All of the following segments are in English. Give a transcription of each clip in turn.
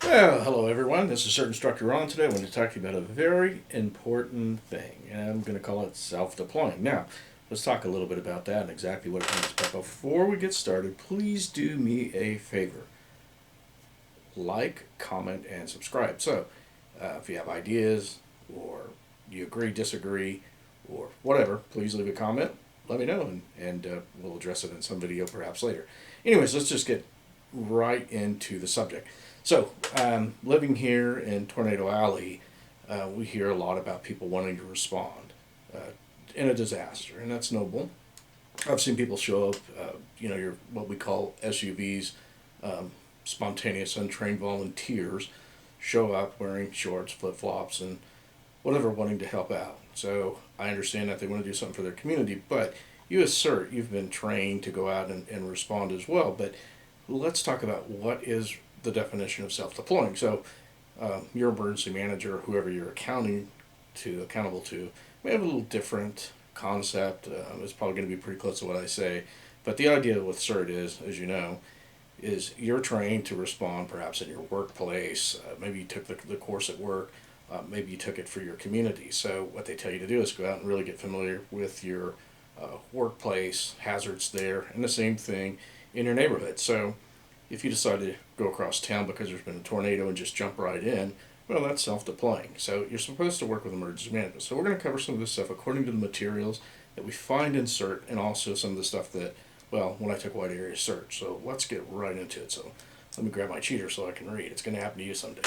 Well, hello everyone. This is CERT Instructor Ron. Today I'm going to talk to you about a very important thing, and I'm going to call it self-deploying. Now, let's talk a little bit about that and exactly what it means. But before we get started, please do me a favor. Like, comment, and subscribe. So, if you have ideas, or you agree, disagree, or whatever, please leave a comment. Let me know, and we'll address it in some video perhaps later. Anyways, let's just get right into the subject. So, living here in Tornado Alley, we hear a lot about people wanting to respond uh, in a disaster, and that's noble. I've seen people show up, your what we call SUVs, um, spontaneous untrained volunteers, show up wearing shorts, flip flops, and whatever, wanting to help out. So I understand that they want to do something for their community, but you as CERT, you've been trained to go out and respond as well. But let's talk about what is the definition of self-deploying. So your emergency manager, whoever you're accountable to, may have a little different concept. It's probably going to be pretty close to what I say. But the idea with CERT is, as you know, is you're trained to respond perhaps in your workplace. Maybe you took the course at work. Maybe you took it for your community. So what they tell you to do is go out and really get familiar with your workplace hazards there, and the same thing in your neighborhood. So if you decide to go across town because there's been a tornado and just jump right in, well, that's self-deploying. So you're supposed to work with emergency management. So we're going to cover some of this stuff according to the materials that we find in CERT, and also some of the stuff that, well, when I took wide area search. So let's get right into it. So let me grab my cheater so I can read. It's going to happen to you someday.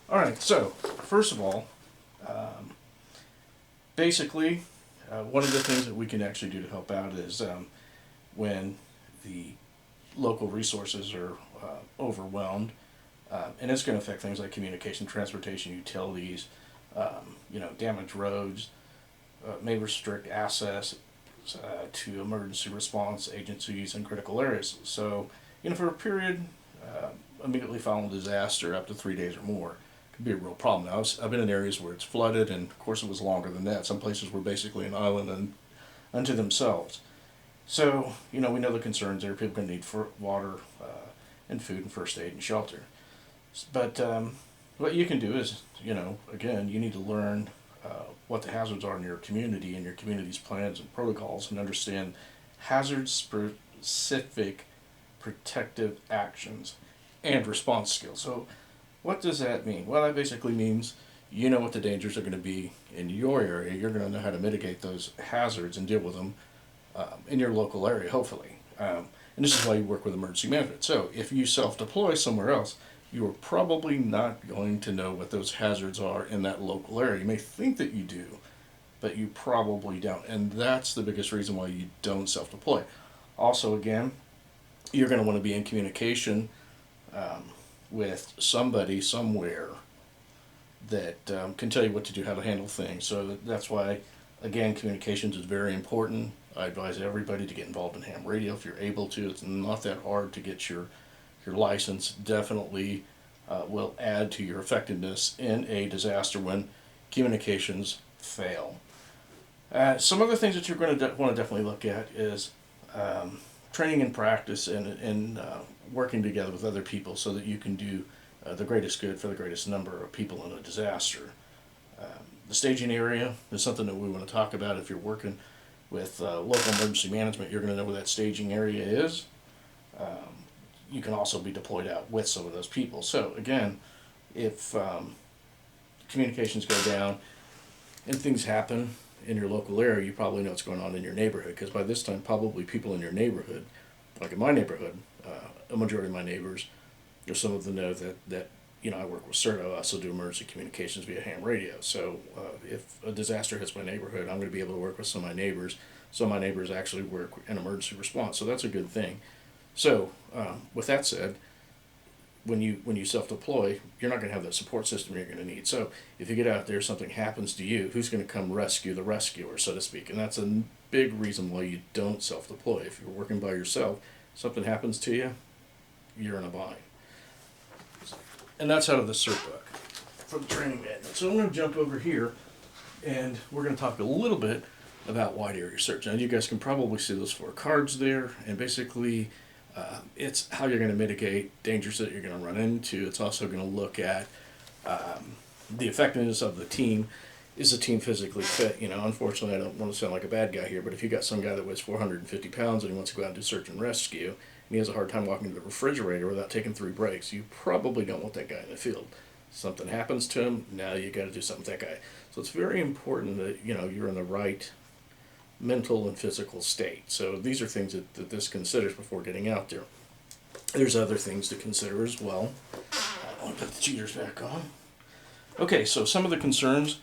All right, so first of all, basically, one of the things that we can actually do to help out is when the local resources are overwhelmed, and it's going to affect things like communication, transportation, utilities, damaged roads, may restrict access to emergency response agencies in critical areas. So, for a period immediately following disaster, up to 3 days or more, could be a real problem. Now, I've been in areas where it's flooded, and of course it was longer than that. Some places were basically an island unto themselves. So, we know the concerns there. People are going to need water and food and first aid and shelter. But what you can do is, again, you need to learn what the hazards are in your community and your community's plans and protocols, and understand hazard-specific protective actions and response skills. So what does that mean? Well, that basically means you know what the dangers are going to be in your area. You're going to know how to mitigate those hazards and deal with them in your local area, hopefully. And this is why you work with emergency management. So if you self-deploy somewhere else, you are probably not going to know what those hazards are in that local area. You may think that you do, but you probably don't. And that's the biggest reason why you don't self-deploy. Also, again, you're going to want to be in communication with somebody somewhere that can tell you what to do, how to handle things. So that's why, again, communications is very important. I advise everybody to get involved in ham radio if you're able to. It's not that hard to get your license. Definitely will add to your effectiveness in a disaster when communications fail. Some other things that you're going to want to definitely look at is training and practice, and working together with other people so that you can do the greatest good for the greatest number of people in a disaster. The staging area is something that we want to talk about. If you're working with local emergency management, you're going to know where that staging area is. You can also be deployed out with some of those people. So again, if communications go down and things happen in your local area, you probably know what's going on in your neighborhood, because by this time probably people in your neighborhood, like in my neighborhood, a majority of my neighbors, or some of them know that I work with CERT. I also do emergency communications via ham radio. So if a disaster hits my neighborhood, I'm going to be able to work with some of my neighbors. Some of my neighbors actually work in emergency response, so that's a good thing. So with that said, when you self-deploy, you're not going to have that support system you're going to need. So if you get out there, something happens to you, who's going to come rescue the rescuer, so to speak? And that's a big reason why you don't self-deploy. If you're working by yourself, something happens to you, you're in a bind. And that's out of the CERT book for the training manual. So I'm going to jump over here, and we're going to talk a little bit about wide area search. Now you guys can probably see those four cards there, and basically It's how you're going to mitigate dangers that you're going to run into. It's also going to look at the effectiveness of the team. Is the team physically fit? You know, unfortunately, I don't want to sound like a bad guy here, but if you got some guy that weighs 450 pounds and he wants to go out and do search and rescue, and he has a hard time walking to the refrigerator without taking 3 breaks, you probably don't want that guy in the field. Something happens to him, now you got to do something with that guy. So it's very important that you're in the right mental and physical state. So these are things that this considers before getting out there. There's other things to consider as well. I want to put the cheaters back on. Okay, so some of the concerns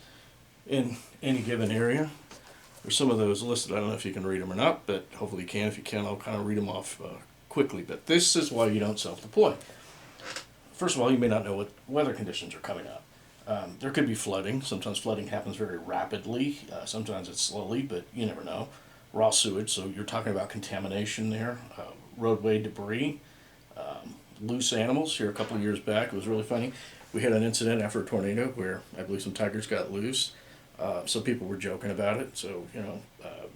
in any given area. There's some of those listed. I don't know if you can read them or not, but hopefully you can. If you can, I'll kind of read them off quickly. But this is why you don't self-deploy. First of all, you may not know what weather conditions are coming up. There could be flooding. Sometimes flooding happens very rapidly. Sometimes it's slowly, but you never know. Raw sewage, so you're talking about contamination there. Roadway debris. Loose animals. Here a couple of years back, it was really funny. We had an incident after a tornado where I believe some tigers got loose. So people were joking about it. So,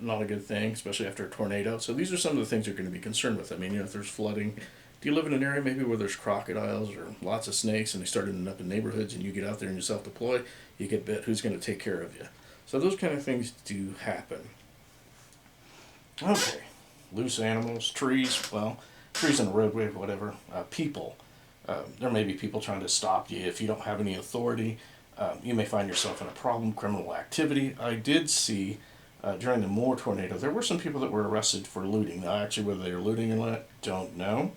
not a good thing, especially after a tornado. So these are some of the things you're going to be concerned with. I mean, if there's flooding, do you live in an area maybe where there's crocodiles or lots of snakes and they start ending up in neighborhoods and you get out there and you self-deploy, you get bit, who's going to take care of you? So those kind of things do happen. Okay, loose animals, trees, well, trees in the roadway, whatever. People, there may be people trying to stop you if you don't have any authority. You may find yourself in a problem, criminal activity. I did see during the Moore tornado, there were some people that were arrested for looting. Now, actually, whether they were looting or not, don't know.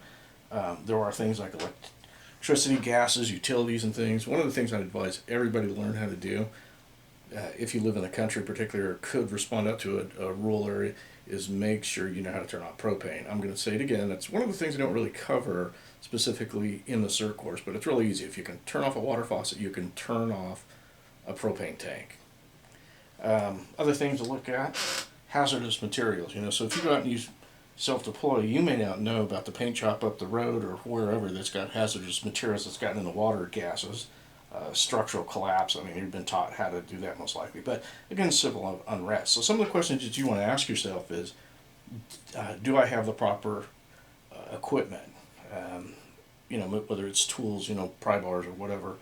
There are things like electricity, gases, utilities, and things. One of the things I'd advise everybody to learn how to do, if you live in the country particularly or could respond out to a rural area, is make sure you know how to turn off propane. I'm going to say it again. That's one of the things I don't really cover specifically in the CERT course, but it's really easy. If you can turn off a water faucet, you can turn off a propane tank. Other things to look at, hazardous materials. So if you go out and use self-deploy, you may not know about the paint shop up the road or wherever that's got hazardous materials that's gotten in the water, gases, structural collapse. I mean, you've been taught how to do that most likely. But again, civil unrest. So some of the questions that you want to ask yourself is, do I have the proper equipment? Whether it's tools, pry bars or whatever,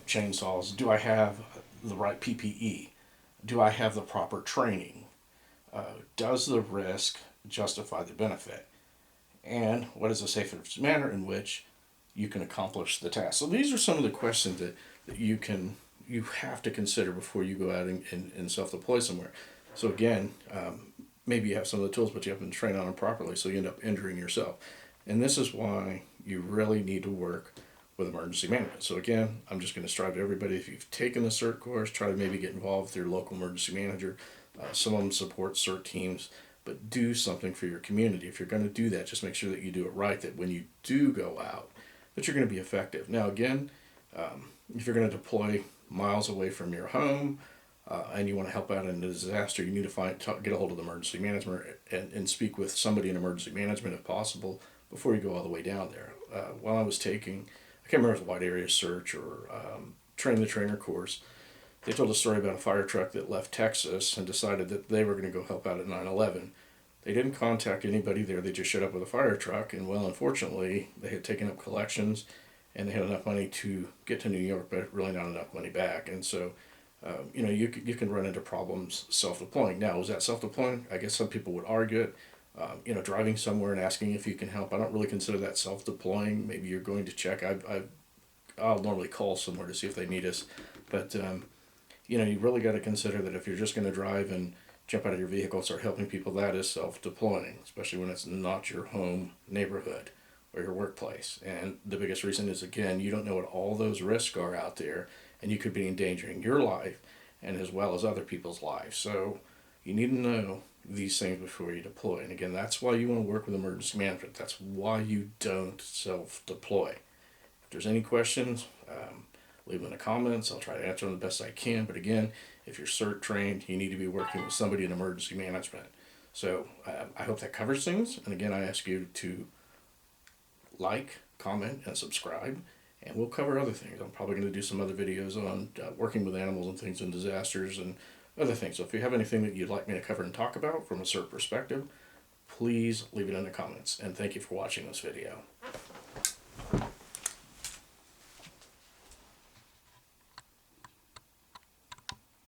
chainsaws. Do I have the right PPE? Do I have the proper training? Does the risk justify the benefit? And what is the safest manner in which you can accomplish the task? So these are some of the questions that you have to consider before you go out and self-deploy somewhere. So again, maybe you have some of the tools, but you haven't trained on them properly, so you end up injuring yourself. And this is why you really need to work with emergency management. So again, I'm just going to strive to everybody, if you've taken the CERT course, try to maybe get involved with your local emergency manager. Some of them support CERT teams, but do something for your community. If you're going to do that, just make sure that you do it right, that when you do go out, that you're going to be effective. Now again, if you're going to deploy miles away from your home, and you want to help out in a disaster, you need to get a hold of the emergency management and speak with somebody in emergency management if possible before you go all the way down there. While I was taking, I can't remember if it was a wide area search or train the trainer course, they told a story about a fire truck that left Texas and decided that they were going to go help out at 9/11. They didn't contact anybody there. They just showed up with a fire truck, and well, unfortunately, they had taken up collections and they had enough money to get to New York, but really not enough money back. And so, you can run into problems self-deploying. Now, is that self-deploying? I guess some people would argue it. Driving somewhere and asking if you can help, I don't really consider that self-deploying. Maybe you're going to check. I'll normally call somewhere to see if they need us. But, you really got to consider that if you're just going to drive and jump out of your vehicle and start helping people, that is self-deploying, especially when it's not your home neighborhood or your workplace. And the biggest reason is, again, you don't know what all those risks are out there, and you could be endangering your life and as well as other people's lives. So you need to know these things before you deploy. And again, that's why you want to work with emergency management. That's why you don't self-deploy. If there's any questions, leave them in the comments. I'll try to answer them the best I can. But again, if you're CERT trained, you need to be working with somebody in emergency management. So I hope that covers things. And again, I ask you to like, comment, and subscribe. And we'll cover other things. I'm probably going to do some other videos on working with animals and things in disasters and other things. So if you have anything that you'd like me to cover and talk about from a CERT perspective, please leave it in the comments. And thank you for watching this video.